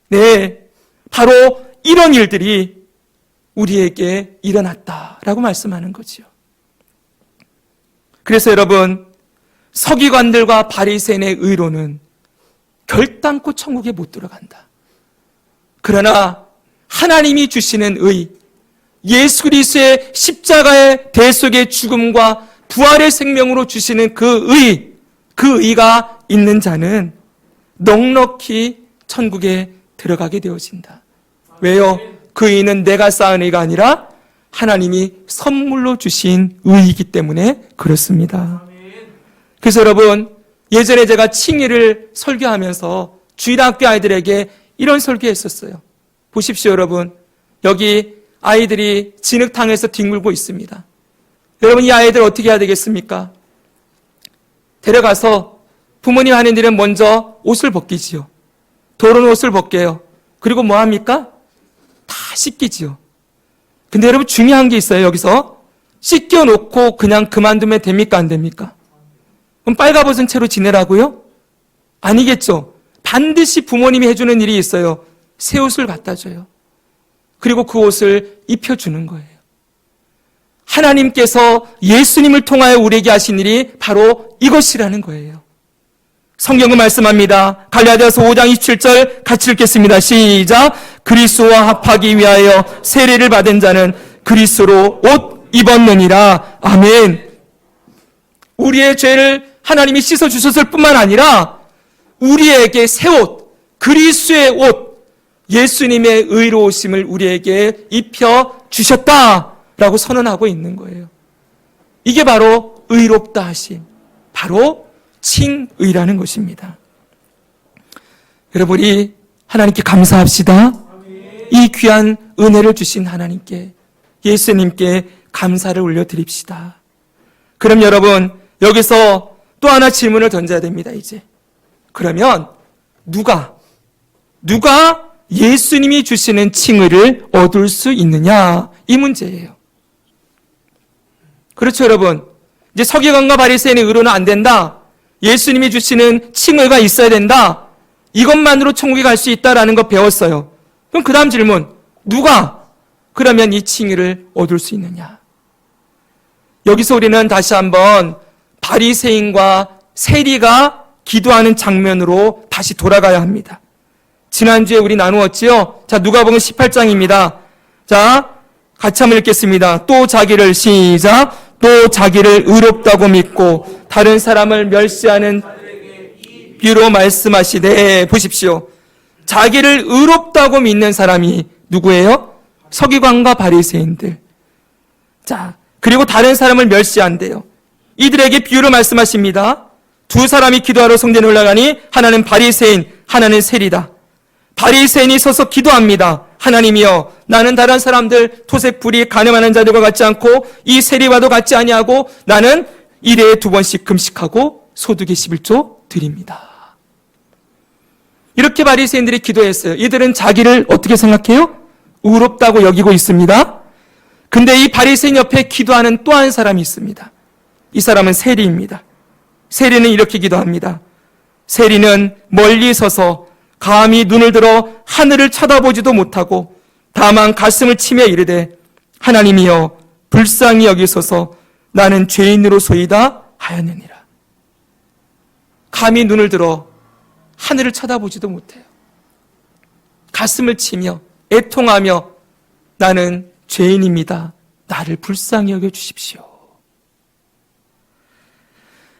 네, 바로 이런 일들이 우리에게 일어났다라고 말씀하는 거지요. 그래서 여러분, 서기관들과 바리새인의 의로는 결단코 천국에 못 들어간다. 그러나 하나님이 주시는 의, 예수 그리스도의 십자가의 대속의 죽음과 부활의 생명으로 주시는 그 의가 있는 자는 넉넉히 천국에 들어가게 되어진다. 왜요? 그 의는 내가 쌓은 의가 아니라 하나님이 선물로 주신 의이기 때문에 그렇습니다. 그래서 여러분, 예전에 제가 칭의를 설교하면서 주일학교 아이들에게 이런 설교했었어요. 보십시오, 여러분. 여기 아이들이 진흙탕에서 뒹굴고 있습니다. 여러분, 이 아이들 어떻게 해야 되겠습니까? 데려가서 부모님 하는 일은 먼저 옷을 벗기지요. 더러운 옷을 벗겨요. 그리고 뭐 합니까? 다 씻기지요. 근데 여러분, 중요한 게 있어요. 여기서 씻겨놓고 그냥 그만두면 됩니까? 안 됩니까? 그럼 빨가벗은 채로 지내라고요? 아니겠죠. 반드시 부모님이 해주는 일이 있어요. 새 옷을 갖다 줘요. 그리고 그 옷을 입혀주는 거예요. 하나님께서 예수님을 통하여 우리에게 하신 일이 바로 이것이라는 거예요. 성경은 말씀합니다. 갈라디아서 5장 27절 같이 읽겠습니다. 시작. 그리스도와 합하기 위하여 세례를 받은 자는 그리스도로 옷 입었느니라. 아멘. 우리의 죄를 하나님이 씻어주셨을 뿐만 아니라 우리에게 새 옷, 그리스도의 옷, 예수님의 의로우심을 우리에게 입혀주셨다라고 선언하고 있는 거예요. 이게 바로 의롭다 하심, 바로 칭의라는 것입니다. 여러분이 하나님께 감사합시다. 이 귀한 은혜를 주신 하나님께, 예수님께 감사를 올려드립시다. 그럼 여러분, 여기서 또 하나 질문을 던져야 됩니다, 이제. 그러면 누가 예수님이 주시는 칭의를 얻을 수 있느냐? 이 문제예요. 그렇죠, 여러분. 이제 서기관과 바리새인의 의로는 안 된다. 예수님이 주시는 칭의가 있어야 된다. 이것만으로 천국에 갈 수 있다라는 거 배웠어요. 그럼 그 다음 질문, 누가 그러면 이 칭의를 얻을 수 있느냐? 여기서 우리는 다시 한번 바리새인과 세리가 기도하는 장면으로 다시 돌아가야 합니다. 지난주에 우리 나누었지요? 자, 누가복음 18장입니다. 자, 같이 한번 읽겠습니다. 또 자기를 시작. 또 자기를 의롭다고 믿고 다른 사람을 멸시하는 비유로 말씀하시되, 보십시오. 자기를 의롭다고 믿는 사람이 누구예요? 서기관과 바리새인들. 자, 그리고 다른 사람을 멸시한대요. 이들에게 비유로 말씀하십니다. 두 사람이 기도하러 성전에 올라가니 하나는 바리새인, 하나는 세리다. 바리새인이 서서 기도합니다. 하나님이여, 나는 다른 사람들 토색불이 가늠하는 자들과 같지 않고 이 세리와도 같지 아니하고 나는 일회에 2번씩 금식하고 소득의 11조 드립니다. 이렇게 바리새인들이 기도했어요. 이들은 자기를 어떻게 생각해요? 의롭다고 여기고 있습니다. 근데 이 바리새인 옆에 기도하는 또 한 사람이 있습니다. 이 사람은 세리입니다. 세리는 이렇게 기도합니다. 세리는 멀리 서서 감히 눈을 들어 하늘을 쳐다보지도 못하고 다만 가슴을 치며 이르되, 하나님이여 불쌍히 여기소서, 나는 죄인으로소이다 하였느니라. 감히 눈을 들어 하늘을 쳐다보지도 못해요. 가슴을 치며 애통하며 나는 죄인입니다. 나를 불쌍히 여겨주십시오.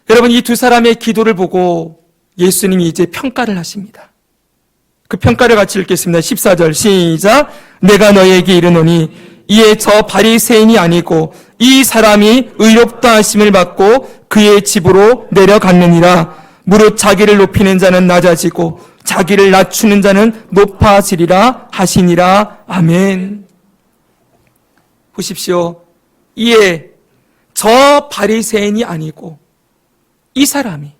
여러분, 이 두 사람의 기도를 보고 예수님이 이제 평가를 하십니다. 그 평가를 같이 읽겠습니다. 14절 시작. 내가 너에게 이르노니 이에 저 바리새인이 아니고 이 사람이 의롭다 하심을 받고 그의 집으로 내려갔느니라. 무릇 자기를 높이는 자는 낮아지고 자기를 낮추는 자는 높아지리라 하시니라. 아멘. 보십시오. 이에 저 바리새인이 아니고 이 사람이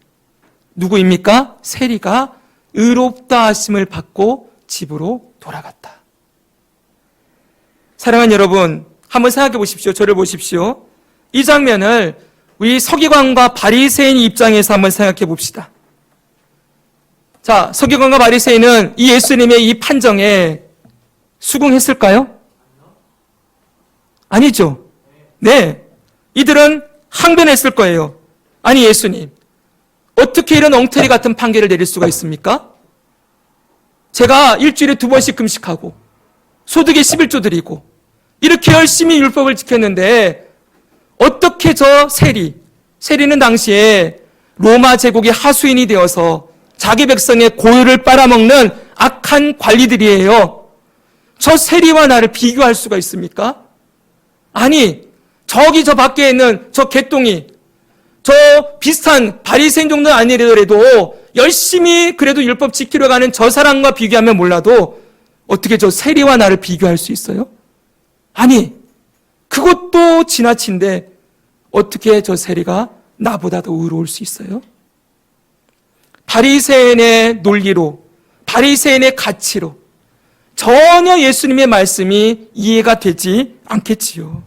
누구입니까? 세리가 의롭다 하심을 받고 집으로 돌아갔다. 사랑하는 여러분, 한번 생각해 보십시오. 저를 보십시오. 이 장면을 우리 서기관과 바리새인 입장에서 한번 생각해 봅시다. 자, 서기관과 바리새인은 이 예수님의 이 판정에 수긍했을까요? 아니죠. 네. 이들은 항변했을 거예요. 아니, 예수님, 어떻게 이런 엉터리 같은 판결을 내릴 수가 있습니까? 제가 일주일에 2번씩 금식하고 소득의 11조 드리고 이렇게 열심히 율법을 지켰는데 어떻게 저 세리는 당시에 로마 제국의 하수인이 되어서 자기 백성의 고유를 빨아먹는 악한 관리들이에요. 저 세리와 나를 비교할 수가 있습니까? 아니, 저기 저 밖에 있는 저 개똥이 저 비슷한 바리새인 정도는 아니더라도 열심히 그래도 율법 지키려 가는 저 사람과 비교하면 몰라도 어떻게 저 세리와 나를 비교할 수 있어요? 아니, 그것도 지나친데 어떻게 저 세리가 나보다 더 의로울 수 있어요? 바리새인의 논리로, 바리새인의 가치로 전혀 예수님의 말씀이 이해가 되지 않겠지요.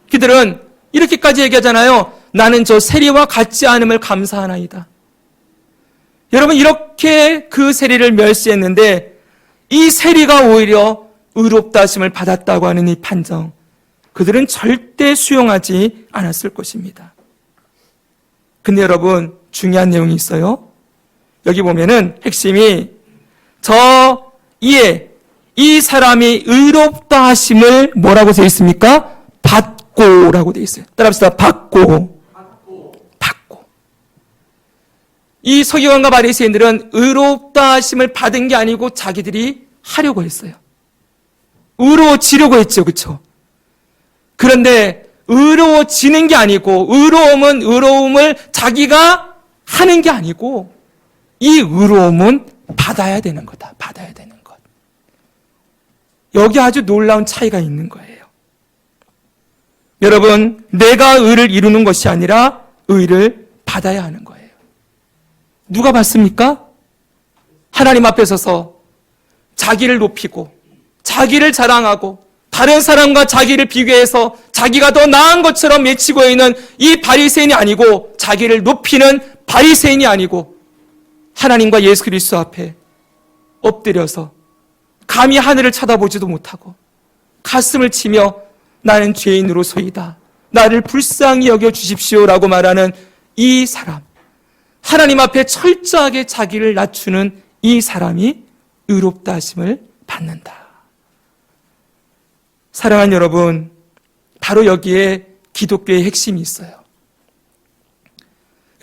그들은 이렇게까지 얘기하잖아요. 나는 저 세리와 같지 않음을 감사하나이다. 여러분, 이렇게 그 세리를 멸시했는데 이 세리가 오히려 의롭다 하심을 받았다고 하는 이 판정, 그들은 절대 수용하지 않았을 것입니다. 근데 여러분, 중요한 내용이 있어요. 여기 보면은 핵심이 이 사람이 의롭다 하심을 뭐라고 되어 있습니까? 받고라고 되어 있어요. 따라합시다. 받고. 이 서기관과 바리새인들은 의롭다 하심을 받은 게 아니고 자기들이 하려고 했어요. 의로워지려고 했죠. 그렇죠? 그런데 의로워지는 게 아니고 의로움을 자기가 하는 게 아니고 이 의로움은 받아야 되는 거다. 받아야 되는 것. 여기 아주 놀라운 차이가 있는 거예요. 여러분, 내가 의를 이루는 것이 아니라 의를 받아야 하는 거예요. 누가 받습니까? 하나님 앞에 서서 자기를 높이고 자기를 자랑하고 다른 사람과 자기를 비교해서 자기가 더 나은 것처럼 외치고 있는 이 바리새인이 아니고 자기를 높이는 바리새인이 아니고 하나님과 예수 그리스도 앞에 엎드려서 감히 하늘을 쳐다보지도 못하고 가슴을 치며 나는 죄인으로소이다. 나를 불쌍히 여겨 주십시오라고 말하는 이 사람, 하나님 앞에 철저하게 자기를 낮추는 이 사람이 의롭다 하심을 받는다. 사랑하는 여러분, 바로 여기에 기독교의 핵심이 있어요.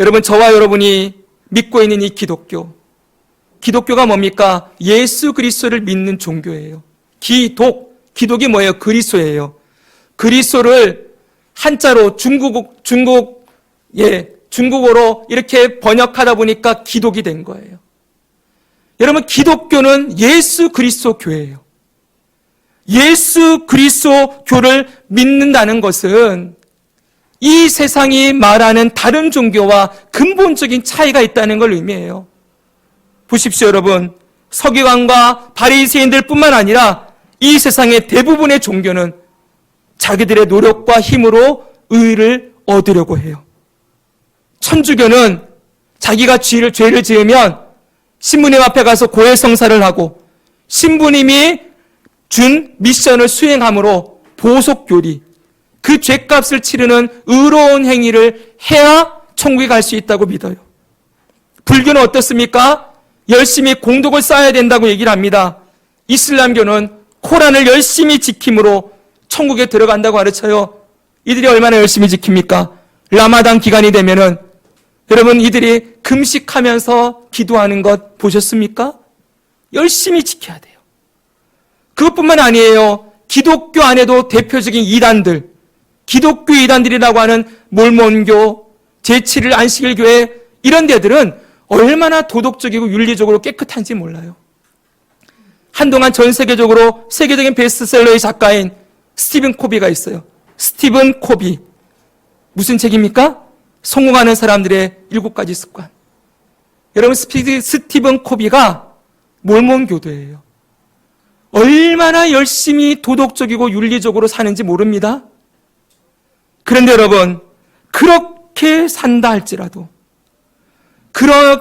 여러분, 저와 여러분이 믿고 있는 이 기독교가 뭡니까? 예수 그리스도를 믿는 종교예요. 기독이 뭐예요? 그리스도예요. 그리스도를 한자로 중국어로 이렇게 번역하다 보니까 기독이 된 거예요. 여러분, 기독교는 예수 그리스도 교회예요. 예수 그리스도 교를 믿는다는 것은 이 세상이 말하는 다른 종교와 근본적인 차이가 있다는 걸 의미해요. 보십시오, 여러분. 서기관과 바리새인들 뿐만 아니라 이 세상의 대부분의 종교는 자기들의 노력과 힘으로 의를 얻으려고 해요. 천주교는 자기가 죄를 지으면 신부님 앞에 가서 고해성사를 하고 신부님이 준 미션을 수행함으로 보속교리, 그 죄값을 치르는 의로운 행위를 해야 천국에 갈 수 있다고 믿어요. 불교는 어떻습니까? 열심히 공덕을 쌓아야 된다고 얘기를 합니다. 이슬람교는 코란을 열심히 지킴으로 천국에 들어간다고 가르쳐요. 이들이 얼마나 열심히 지킵니까? 라마단 기간이 되면은 여러분, 이들이 금식하면서 기도하는 것 보셨습니까? 열심히 지켜야 돼요. 그것뿐만 아니에요. 기독교 안에도 대표적인 이단들, 기독교 이단들이라고 하는 몰몬교, 제7일 안식일교회, 이런 데들은 얼마나 도덕적이고 윤리적으로 깨끗한지 몰라요. 한동안 전 세계적으로 세계적인 베스트셀러의 작가인 스티븐 코비가 있어요. 스티븐 코비. 무슨 책입니까? 성공하는 사람들의 7가지 습관. 여러분, 스티븐 코비가 몰몬 교도예요. 얼마나 열심히 도덕적이고 윤리적으로 사는지 모릅니다. 그런데 여러분, 그렇게 산다 할지라도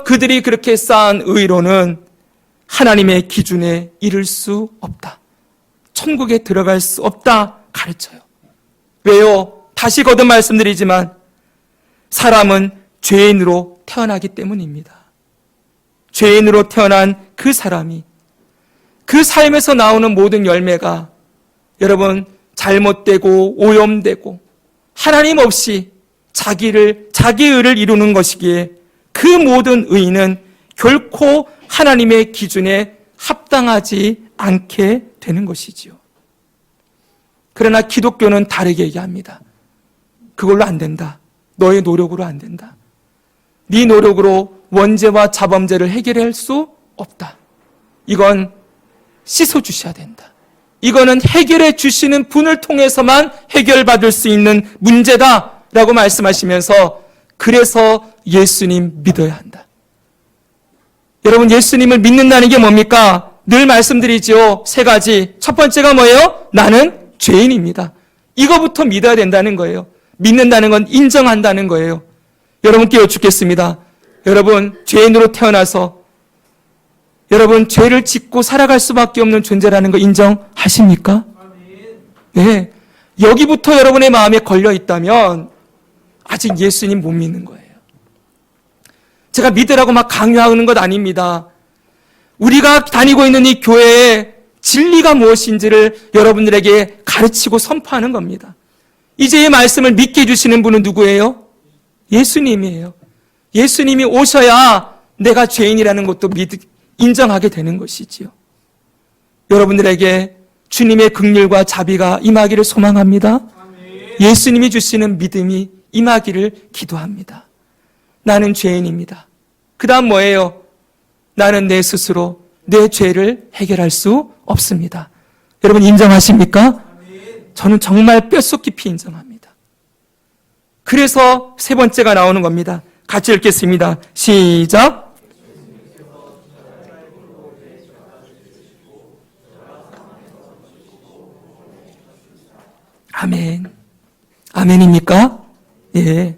그들이 그렇게 쌓은 의로는 하나님의 기준에 이를 수 없다. 천국에 들어갈 수 없다 가르쳐요. 왜요? 다시 거듭 말씀드리지만 사람은 죄인으로 태어나기 때문입니다. 죄인으로 태어난 그 사람이 그 삶에서 나오는 모든 열매가 여러분 잘못되고 오염되고 하나님 없이 자기의 의를 이루는 것이기에 그 모든 의는 결코 하나님의 기준에 합당하지 않게 되는 것이지요. 그러나 기독교는 다르게 얘기합니다. 그걸로 안 된다. 너의 노력으로 안 된다. 네 노력으로 원죄와 자범죄를 해결할 수 없다. 이건 씻어주셔야 된다. 이거는 해결해 주시는 분을 통해서만 해결받을 수 있는 문제다라고 말씀하시면서 그래서 예수님 믿어야 한다. 여러분, 예수님을 믿는다는 게 뭡니까? 늘 말씀드리죠. 3가지. 첫 번째가 뭐예요? 나는 죄인입니다. 이거부터 믿어야 된다는 거예요. 믿는다는 건 인정한다는 거예요. 여러분께 여쭙겠습니다. 여러분, 죄인으로 태어나서 여러분 죄를 짓고 살아갈 수밖에 없는 존재라는 거 인정하십니까? 네. 여기부터 여러분의 마음에 걸려 있다면 아직 예수님 못 믿는 거예요. 제가 믿으라고 막 강요하는 것 아닙니다. 우리가 다니고 있는 이 교회의 진리가 무엇인지를 여러분들에게 가르치고 선포하는 겁니다. 이제 이 말씀을 믿게 해주시는 분은 누구예요? 예수님이에요. 예수님이 오셔야 내가 죄인이라는 것도 인정하게 되는 것이지요. 여러분들에게 주님의 긍휼과 자비가 임하기를 소망합니다. 예수님이 주시는 믿음이 임하기를 기도합니다. 나는 죄인입니다. 그 다음 뭐예요? 나는 내 스스로 내 죄를 해결할 수 없습니다. 여러분 인정하십니까? 저는 정말 뼛속 깊이 인정합니다. 그래서 3번째가 나오는 겁니다. 같이 읽겠습니다. 시작. 아멘. 아멘입니까? 예.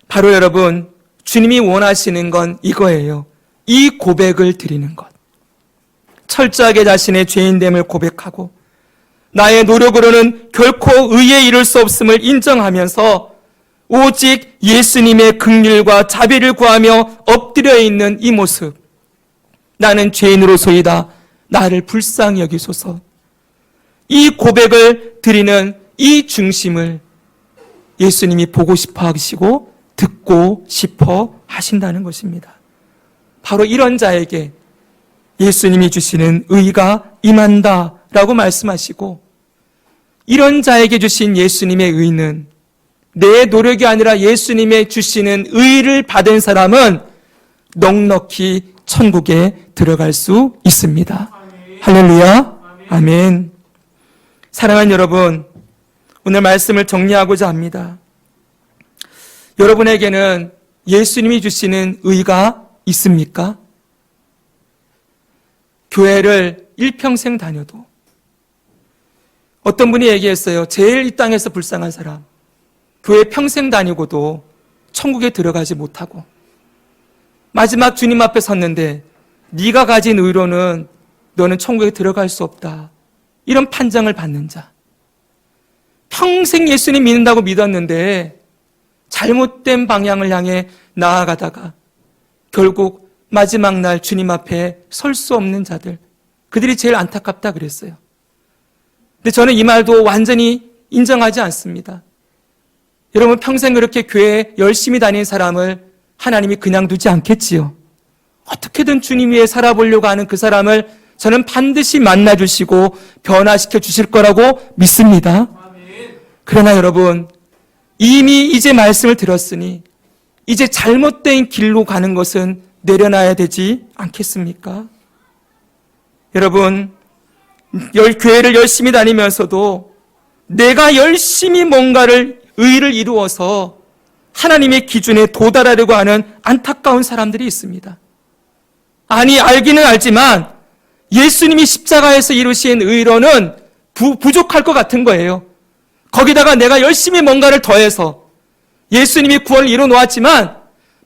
바로 여러분, 주님이 원하시는 건 이거예요. 이 고백을 드리는 것. 철저하게 자신의 죄인됨을 고백하고 나의 노력으로는 결코 의에 이를 수 없음을 인정하면서 오직 예수님의 긍휼과 자비를 구하며 엎드려 있는 이 모습. 나는 죄인으로소이다. 나를 불쌍히 여기소서. 이 고백을 드리는 이 중심을 예수님이 보고 싶어 하시고 듣고 싶어 하신다는 것입니다. 바로 이런 자에게 예수님이 주시는 의가 임한다라고 말씀하시고 이런 자에게 주신 예수님의 의는 내 노력이 아니라 예수님의 주시는 의를 받은 사람은 넉넉히 천국에 들어갈 수 있습니다. 할렐루야. 아멘. 사랑하는 여러분, 오늘 말씀을 정리하고자 합니다. 여러분에게는 예수님이 주시는 의가 있습니까? 교회를 일평생 다녀도 어떤 분이 얘기했어요. 제일 이 땅에서 불쌍한 사람, 교회 평생 다니고도 천국에 들어가지 못하고 마지막 주님 앞에 섰는데 네가 가진 의로는 너는 천국에 들어갈 수 없다. 이런 판정을 받는 자. 평생 예수님 믿는다고 믿었는데 잘못된 방향을 향해 나아가다가 결국 마지막 날 주님 앞에 설 수 없는 자들, 그들이 제일 안타깝다 그랬어요. 근데 저는 이 말도 완전히 인정하지 않습니다. 여러분 평생 그렇게 교회에 열심히 다닌 사람을 하나님이 그냥 두지 않겠지요. 어떻게든 주님 위해 살아보려고 하는 그 사람을 저는 반드시 만나주시고 변화시켜 주실 거라고 믿습니다. 그러나 여러분 이미 이제 말씀을 들었으니 이제 잘못된 길로 가는 것은 내려놔야 되지 않겠습니까? 여러분, 교회를 열심히 다니면서도 내가 열심히 뭔가를 의를 이루어서 하나님의 기준에 도달하려고 하는 안타까운 사람들이 있습니다. 아니, 알기는 알지만 예수님이 십자가에서 이루신 의로는 부족할 것 같은 거예요. 거기다가 내가 열심히 뭔가를 더해서 예수님이 구원을 이뤄 놓았지만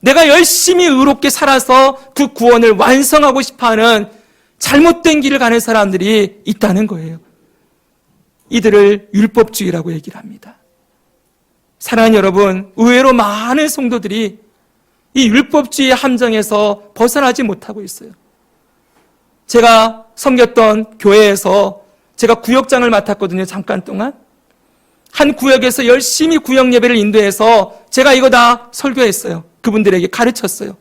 내가 열심히 의롭게 살아서 그 구원을 완성하고 싶어하는 잘못된 길을 가는 사람들이 있다는 거예요. 이들을 율법주의라고 얘기를 합니다. 사랑하는 여러분, 의외로 많은 성도들이 이 율법주의의 함정에서 벗어나지 못하고 있어요. 제가 섬겼던 교회에서 제가 구역장을 맡았거든요. 잠깐 동안. 한 구역에서 열심히 구역 예배를 인도해서 제가 이거 다 설교했어요. 그분들에게 가르쳤어요.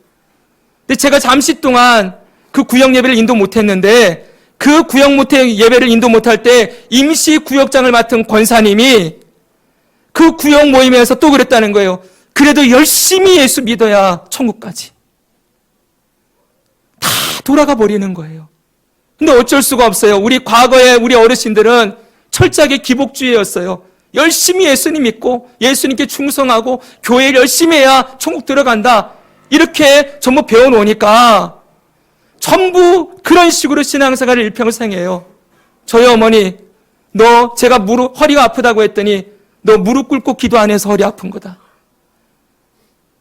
근데 제가 잠시 동안 그 구역 예배를 인도 못했는데 그 구역 예배를 인도 못할 때 임시 구역장을 맡은 권사님이 그 구역 모임에서 또 그랬다는 거예요. 그래도 열심히 예수 믿어야 천국까지. 다 돌아가 버리는 거예요. 근데 어쩔 수가 없어요. 우리 과거에 우리 어르신들은 철저하게 기복주의였어요. 열심히 예수님 믿고 예수님께 충성하고 교회를 열심히 해야 천국 들어간다. 이렇게 전부 배워놓으니까 전부 그런 식으로 신앙생활을 일평생 해요. 저희 어머니, 너 제가 허리가 아프다고 했더니 너 무릎 꿇고 기도 안 해서 허리 아픈 거다.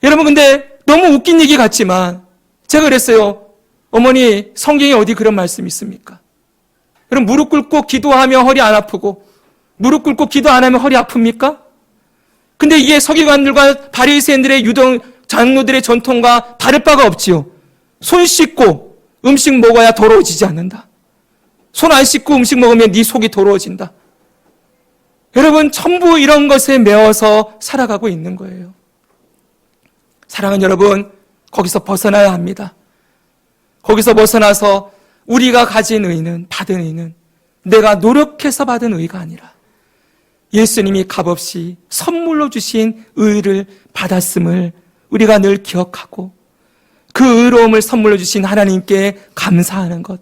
여러분, 근데 너무 웃긴 얘기 같지만 제가 그랬어요. 어머니, 성경에 어디 그런 말씀이 있습니까? 여러분, 무릎 꿇고 기도하면 허리 안 아프고 무릎 꿇고 기도 안 하면 허리 아픕니까? 근데 이게 서기관들과 바리새인들의 장로들의 전통과 다를 바가 없지요. 손 씻고 음식 먹어야 더러워지지 않는다. 손 안 씻고 음식 먹으면 네 속이 더러워진다. 여러분, 전부 이런 것에 매어서 살아가고 있는 거예요. 사랑하는 여러분, 거기서 벗어나야 합니다. 거기서 벗어나서 우리가 가진 의는, 받은 의는 내가 노력해서 받은 의가 아니라 예수님이 값없이 선물로 주신 의를 받았음을 우리가 늘 기억하고 그 의로움을 선물로 주신 하나님께 감사하는 것,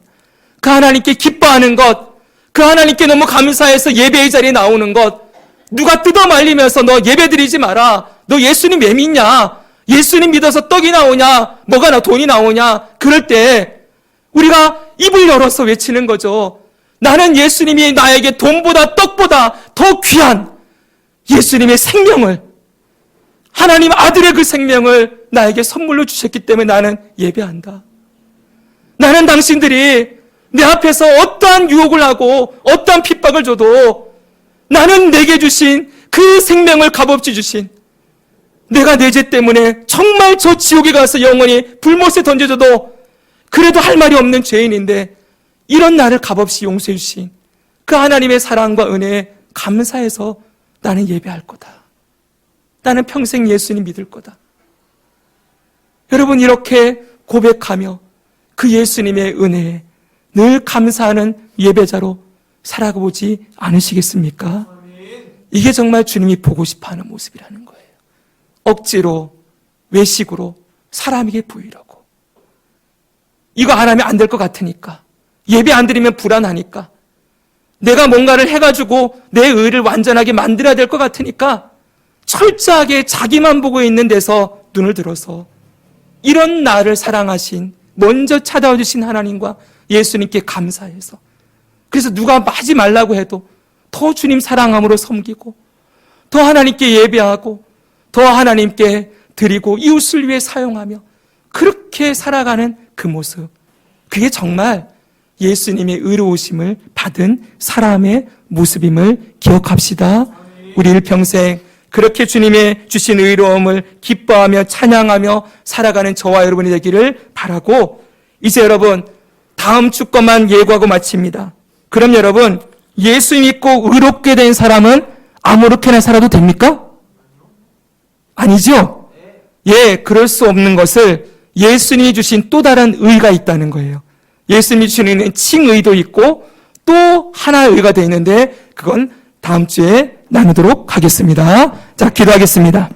그 하나님께 기뻐하는 것, 그 하나님께 너무 감사해서 예배의 자리에 나오는 것, 누가 뜯어 말리면서 너 예배 드리지 마라, 너 예수님 왜 믿냐, 예수님 믿어서 떡이 나오냐, 뭐가 돈이 나오냐, 그럴 때 우리가 입을 열어서 외치는 거죠. 나는 예수님이 나에게 돈보다 떡보다 더 귀한 예수님의 생명을, 하나님 아들의 그 생명을 나에게 선물로 주셨기 때문에 나는 예배한다. 나는 당신들이 내 앞에서 어떠한 유혹을 하고 어떠한 핍박을 줘도 나는 내게 주신 그 생명을 값없이 주신, 내가 내 죄 때문에 정말 저 지옥에 가서 영원히 불못에 던져져도 그래도 할 말이 없는 죄인인데 이런 나를 값없이 용서해 주신 그 하나님의 사랑과 은혜에 감사해서 나는 예배할 거다. 나는 평생 예수님 믿을 거다. 여러분, 이렇게 고백하며 그 예수님의 은혜에 늘 감사하는 예배자로 살아보지 않으시겠습니까? 이게 정말 주님이 보고 싶어하는 모습이라는 거예요. 억지로, 외식으로 사람에게 보이려고. 이거 안 하면 안 될 것 같으니까, 예배 안 드리면 불안하니까, 내가 뭔가를 해가지고 내 의를 완전하게 만들어야 될 것 같으니까 철저하게 자기만 보고 있는 데서 눈을 들어서 이런 나를 사랑하신, 먼저 찾아와 주신 하나님과 예수님께 감사해서, 그래서 누가 하지 말라고 해도 더 주님 사랑함으로 섬기고 더 하나님께 예배하고 더 하나님께 드리고 이웃을 위해 사용하며 그렇게 살아가는 그 모습, 그게 정말 예수님의 의로우심을 받은 사람의 모습임을 기억합시다. 우리 일평생 그렇게 주님의 주신 의로움을 기뻐하며 찬양하며 살아가는 저와 여러분이 되기를 바라고, 이제 여러분 다음 주 것만 예고하고 마칩니다. 그럼 여러분, 예수 믿고 의롭게 된 사람은 아무렇게나 살아도 됩니까? 아니죠? 예, 그럴 수 없는 것을 예수님이 주신 또 다른 의가 있다는 거예요. 예수님이 주시는 칭의도 있고 또 하나의 의가 되어 있는데 그건 다음 주에 나누도록 하겠습니다. 자, 기도하겠습니다.